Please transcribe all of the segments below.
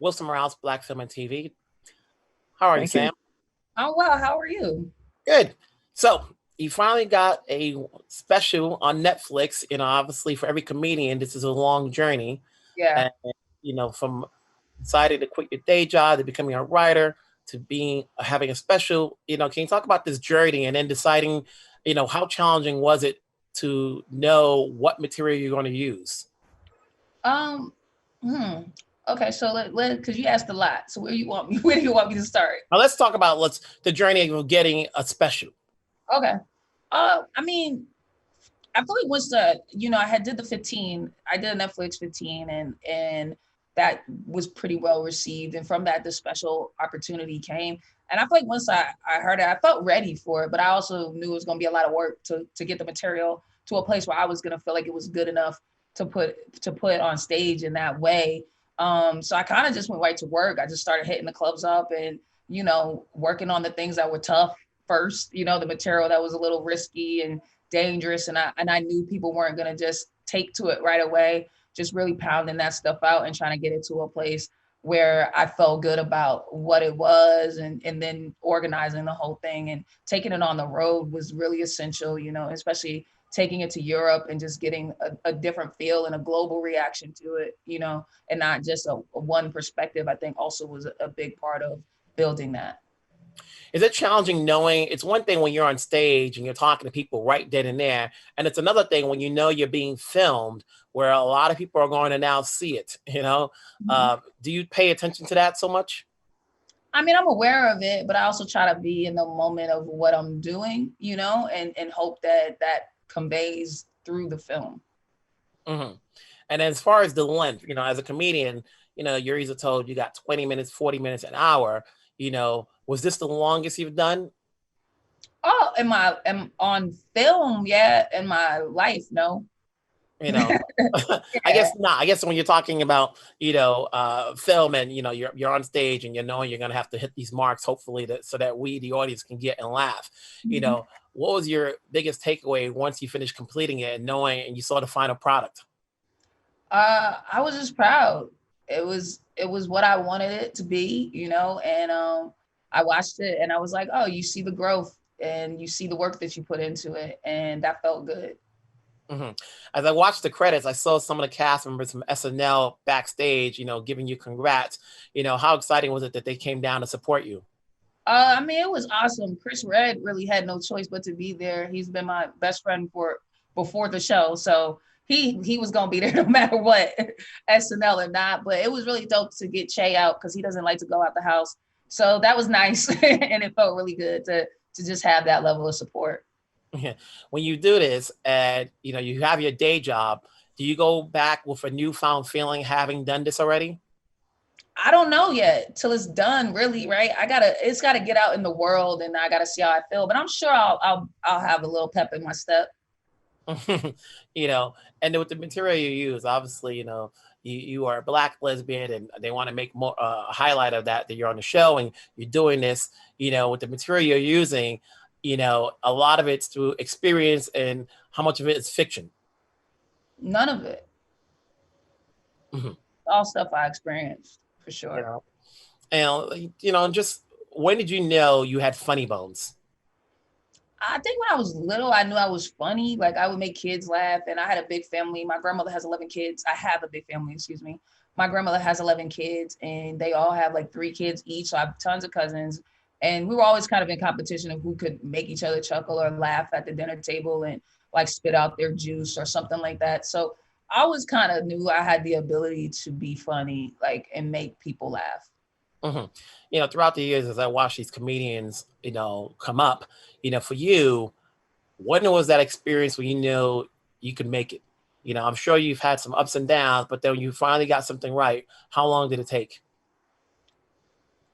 Wilson Morales, Black Film and TV. How are you, Thank you. Sam? Oh, well, how are you? Good. So you finally got a special on Netflix. Obviously for every comedian, this is a long journey. Yeah. And from deciding to quit your day job to becoming a writer to being having a special, can you talk about this journey and then deciding, how challenging was it to know what material you're going to use? Um, hmm. Okay, so because you asked a lot. So where do you want me to start? Now let's talk about the journey of getting a special. Okay. I mean, I feel like once I had did the 15, I did a Netflix 15 and that was pretty well received. And from that, the special opportunity came. And I feel like once I heard it, I felt ready for it, but I also knew it was going to be a lot of work to get the material to a place where I was going to feel like it was good enough to put on stage in that way. So I kind of just went right to work. I just started hitting the clubs up and, working on the things that were tough first, the material that was a little risky and dangerous. And I knew people weren't going to just take to it right away, just really pounding that stuff out and trying to get it to a place where I felt good about what it was and then organizing the whole thing and taking it on the road was really essential, especially taking it to Europe and just getting a different feel and a global reaction to it, and not just a one perspective, I think also was a big part of building that. Is it challenging knowing it's one thing when you're on stage and you're talking to people right then and there, and it's another thing when you know you're being filmed where a lot of people are going to now see it, do you pay attention to that so much? I mean, I'm aware of it, but I also try to be in the moment of what I'm doing, and hope that that conveys through the film. Hmm. And as far as the length, as a comedian, you're either told you got 20 minutes, 40 minutes, an hour, was this the longest you've done? Oh, am on film, yeah. In my life, no. you know I Yeah. guess not. I guess when you're talking about film and you're on stage and knowing you're going to have to hit these marks hopefully so that we the audience can get and laugh. Mhm. What was your biggest takeaway once you finished completing it and knowing and you saw the final product? I was just proud. It was what I wanted it to be, and I watched it and I was like, oh, you see the growth and you see the work that you put into it, and that felt good. Hmm. As I watched the credits, I saw some of the cast members from SNL backstage, giving you congrats. How exciting was it that they came down to support you? I mean, it was awesome. Chris Red really had no choice but to be there. He's been my best friend for before the show, so he was gonna be there no matter what, SNL or not. But it was really dope to get Che out because he doesn't like to go out the house. So that was nice, and it felt really good to just have that level of support. When you do this and you have your day job, do you go back with a newfound feeling having done this already? I don't know yet till it's done, really, right? It's gotta get out in the world, and I gotta see how I feel. But I'm sure I'll have a little pep in my step. you know, and with the material you use, obviously, you are a black lesbian, and they want to make more a highlight of that you're on the show and you're doing this. With the material you're using, a lot of it's through experience, and how much of it is fiction. None of it, Mhm. all stuff I experienced for You sure. know, and just when did you know you had funny bones? I think when I was little, I knew I was funny. Like I would make kids laugh, and I had a big family. My grandmother has 11 kids. I have a big family, excuse me. My grandmother has 11 kids, and they all have like three kids each. So I have tons of cousins, and we were always kind of in competition of who could make each other chuckle or laugh at the dinner table and like spit out their juice or something like that. So I always kind of knew I had the ability to be funny, like and make people laugh. Hmm. Throughout the years, as I watch these comedians, come up, for you, when was that experience when you knew you could make it? I'm sure you've had some ups and downs, but then you finally got something right. How long did it take?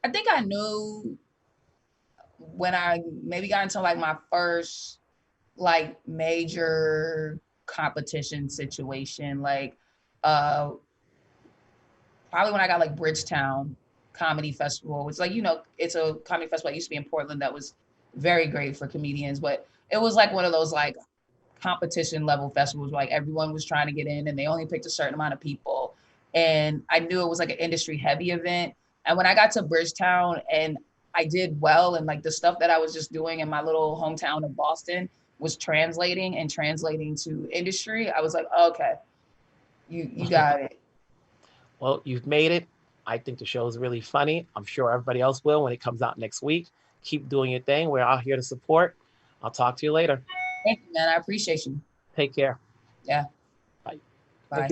I think I knew when I maybe got into like my first like major competition situation, like uh probably when I got like Bridgetown Comedy Festival. It's like, it's a comedy festival that used to be in Portland that was very great for comedians, but it was like one of those like competition level festivals where like everyone was trying to get in and they only picked a certain amount of people. and I knew it was like an industry heavy event. And when I got to Bridgetown and I did well, and like the stuff that I was just doing in my little hometown of Boston was translating to industry, I was like, okay, you got it. Well, you've made it. I think the show is really funny. I'm sure everybody else will when it comes out next week. Keep doing your thing. We're out here to support. I'll talk to you later. Thank you, man. I appreciate you. Take care. Yeah. Bye. Bye.